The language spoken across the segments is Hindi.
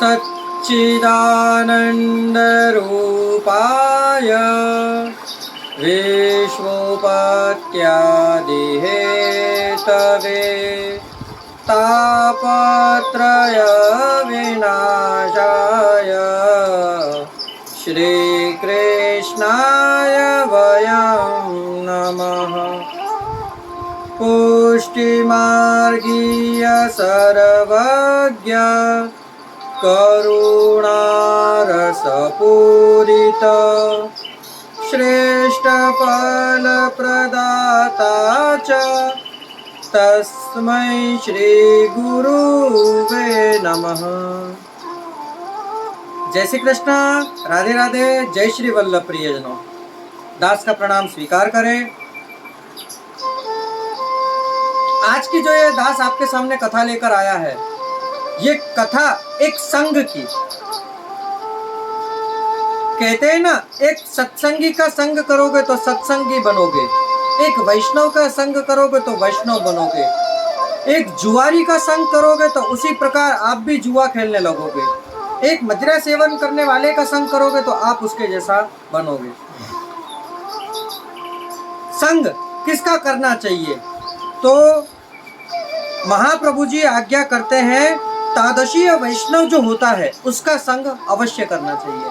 सच्चिदानन्दरूपाय विश्वोपत्यादिहेतवे तापत्रयविनाशाय श्रीकृष्णाय वयं नमः। पुष्टिमार्गीय सर्वज्ञ करुणारसपूरित श्रेष्ठफलप्रदाता च तस्मै श्रीगुरुवे नमः। जय श्री कृष्ण, राधे राधे, जय श्री वल्लभ प्रियजनों। दास का प्रणाम स्वीकार करें। आज की जो ये दास आपके सामने कथा लेकर आया है, ये कथा एक संघ की। कहते हैं ना, एक सत्संगी का संग करोगे तो सत्संगी बनोगे, एक वैष्णव का संग करोगे तो वैष्णव बनोगे, एक जुआरी का संग करोगे तो उसी प्रकार आप भी जुआ खेलने लगोगे, एक मदिरा सेवन करने वाले का संग करोगे तो आप उसके जैसा बनोगे। संग किसका करना चाहिए? तो महाप्रभु जी आज्ञा करते हैं, तादशीय वैष्णव जो होता है उसका संग अवश्य करना चाहिए।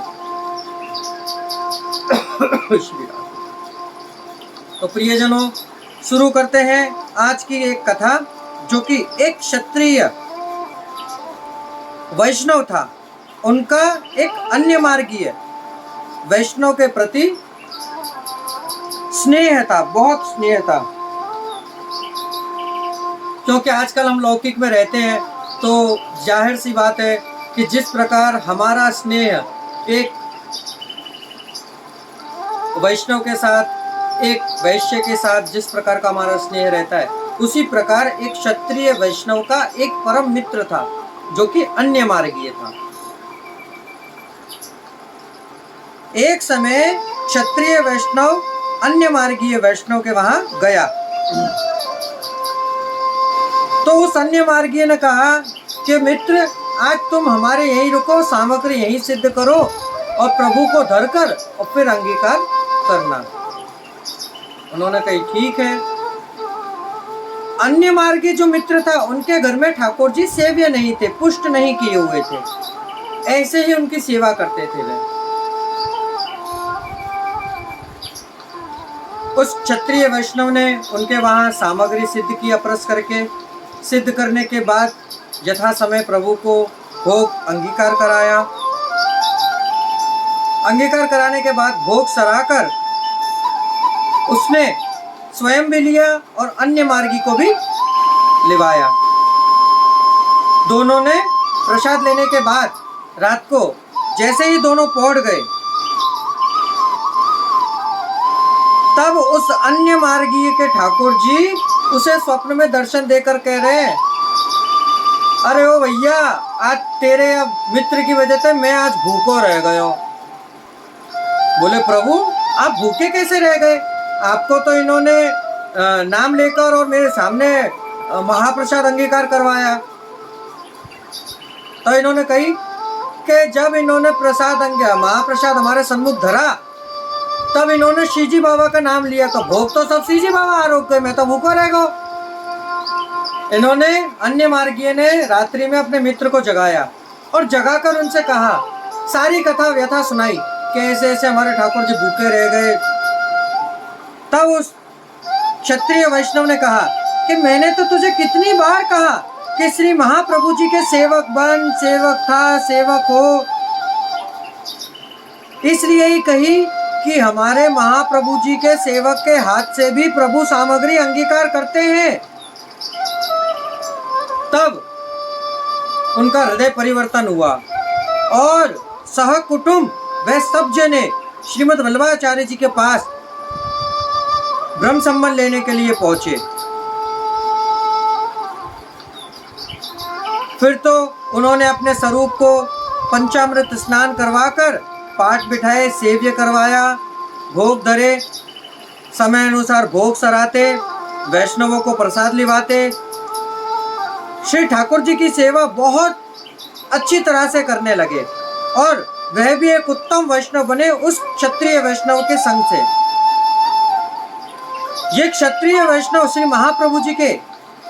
तो प्रियजनों, शुरू करते हैं आज की एक कथा, जो कि एक क्षत्रिय वैष्णव था। उनका एक अन्य मार्गीय वैष्णव के प्रति स्नेह था, बहुत स्नेह था। क्योंकि आजकल हम लौकिक में रहते हैं तो जाहिर सी बात है कि जिस प्रकार हमारा स्नेह एक वैष्णव के साथ, एक वैश्य के साथ जिस प्रकार का हमारा स्नेह रहता है, उसी प्रकार एक क्षत्रिय वैष्णव का एक परम मित्र था जो कि अन्य मार्गीय था। एक समय क्षत्रिय वैष्णव अन्य मार्गीय वैष्णव के वहां गया तो उस अन्य मार्गीय ने कहा कि मित्र, आज तुम हमारे यहीं रुको, सामग्री यहीं सिद्ध करो और प्रभु को धरकर और फिर अंगीकार करना। उन्होंने कही ठीक है। अन्य मार्गी जो मित्र था, उनके घर में ठाकुर जी सेव्य नहीं थे, पुष्ट नहीं किए हुए थे, ऐसे ही उनकी सेवा करते थे वे। उस क्षत्रिय वैष्णव ने उनके वहां सामग्री सिद्ध की, अपरस करके। सिद्ध करने के बाद यथा समय प्रभु को भोग अंगीकार कराया। अंगीकार कराने के बाद भोग सराकर उसने स्वयं भी लिया और अन्य मार्गी को भी लिवाया। दोनों ने प्रसाद लेने के बाद रात को जैसे ही दोनों पहुंच गए, तब उस अन्य मार्गीय के ठाकुर जी उसे स्वप्न में दर्शन देकर कह रहे हैं, अरे ओ भैया, आज तेरे मित्र की वजह से मैं आज भूखो रह गया। बोले प्रभु, आप भूखे कैसे रह गए? आपको तो इन्होंने नाम लेकर और मेरे सामने महाप्रसाद अंगीकार करवाया। तो इन्होंने कही कि जब इन्होंने महाप्रसाद हमारे सम्मुख धरा, तब इन्होंने श्रीजी बाबा का नाम लिया तो भोग तो सब श्रीजी बाबा आरोप गए, मैं तो भूखा रह गया। इन्होंने, अन्य मार्गीय ने रात्रि में अपने मित्र को जगाया और जगाकर उनसे कहा, सारी कथा व्यथा सुनाई कि ऐसे ऐसे हमारे ठाकुर जी भूखे रह गए। तब उस क्षत्रिय वैष्णव ने कहा कि मैंने तो तुझे कितनी बार कहा कि श्री महाप्रभु जी के सेवक बन, सेवक था, सेवक हो। इसलिए ही कही कि हमारे महाप्रभु जी के सेवक के हाथ से भी प्रभु सामग्री अंगीकार करते हैं। तब उनका हृदय परिवर्तन हुआ और सह कुटुंब वे सब जने श्रीमद् वल्लभाचार्य जी के पास ब्रह्म संबंध लेने के लिए पहुंचे। फिर तो उन्होंने अपने स्वरूप को पंचामृत स्नान करवाकर पाठ बिठाए, सेव्य करवाया, भोग धरे, समय अनुसार भोग सराते, वैष्णवों को प्रसाद लिवाते। श्री ठाकुर जी की सेवा बहुत अच्छी तरह से करने लगे और वह भी एक उत्तम वैष्णव बने उस क्षत्रिय वैष्णव के संग से। ये क्षत्रिय वैष्णव श्री महाप्रभु जी के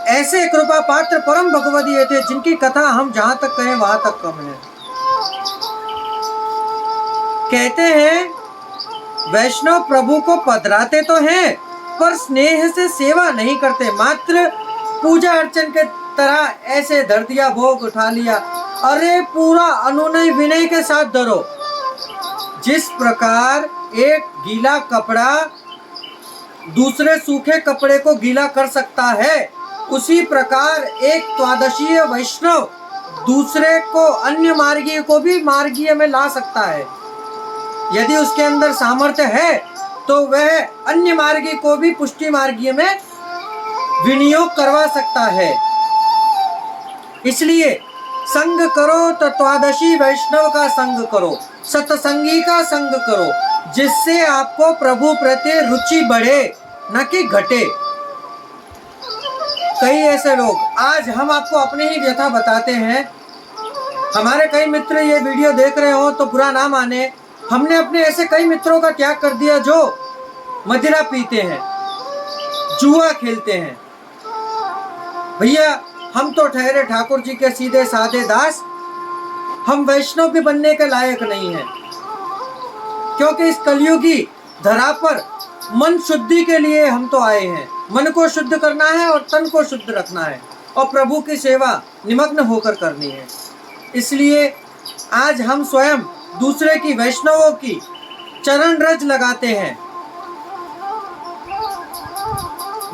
ऐसे कृपा पात्र परम भगवदीय थे जिनकी कथा हम जहां तक कहें वहां तक कम है। कहते हैं वैष्णव प्रभु को पधराते तो हैं पर स्नेह से सेवा नहीं करते, मात्र पूजा अर्चन के तरह ऐसे धर दिया, भोग उठा लिया। अरे पूरा अनुनय विनय के साथ धरो। जिस प्रकार एक गीला कपड़ा दूसरे सूखे कपड़े को गीला कर सकता है, उसी प्रकार एक त्वादशीय वैष्णव दूसरे को अन्य मार्गीय को भी मार्गीय में ला सकता है। यदि उसके अंदर सामर्थ्य है तो वह अन्य मार्गी को भी पुष्टि मार्गीय में विनियोग करवा सकता है। इसलिए संग करो तो त्वादशी वैष्णव का संग करो, सत्संगी का संग करो, जिससे आपको प्रभु प्रति रुचि बढ़े न कि घटे। कई ऐसे लोग, आज हम आपको अपने ही व्यथा बताते हैं। हमारे कई मित्र ये वीडियो देख रहे हो तो बुरा ना माने, हमने अपने ऐसे कई मित्रों का त्याग कर दिया जो मदिरा पीते हैं, जुआ खेलते हैं। भैया हम तो ठहरे ठाकुर जी के सीधे साधे दास, हम वैष्णव भी बनने के लायक नहीं हैं, क्योंकि इस कलयुगी धरा पर मन शुद्धि के लिए हम तो आए हैं। मन को शुद्ध करना है और तन को शुद्ध रखना है और प्रभु की सेवा निमग्न होकर करनी है। इसलिए आज हम स्वयं दूसरे की, वैष्णवों की चरण रज लगाते हैं।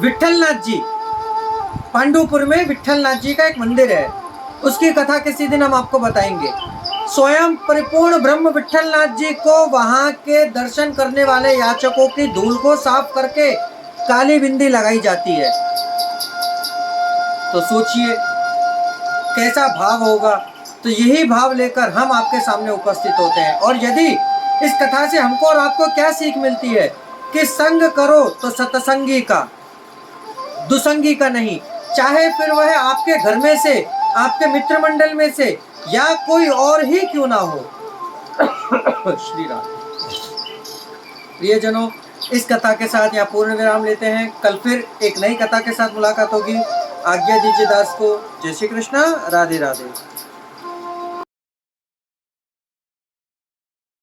विट्ठलनाथ जी, पांडुपुर में विट्ठलनाथ जी का एक मंदिर है, उसकी कथा किसी दिन हम आपको बताएंगे। स्वयं परिपूर्ण ब्रह्म विट्ठलनाथ जी को वहां के दर्शन करने वाले याचकों की धूल को साफ करके काली बिंदी लगाई जाती है। तो सोचिए कैसा भाव होगा। तो यही भाव लेकर हम आपके सामने उपस्थित होते हैं। और यदि इस कथा से हमको और आपको क्या सीख मिलती है कि संग करो तो सत्संगी का, दुसंगी का नहीं। चाहे फिर वह आपके घर में से, आपके मित्र मंडल में से या कोई और ही क्यों ना हो। श्री राम। प्रियजनों, इस कथा के साथ यहाँ पूर्ण विराम लेते हैं। कल फिर एक नई कथा के साथ मुलाकात होगी। आज्ञा दीजिए दास को। जय श्री कृष्णा। राधे राधे।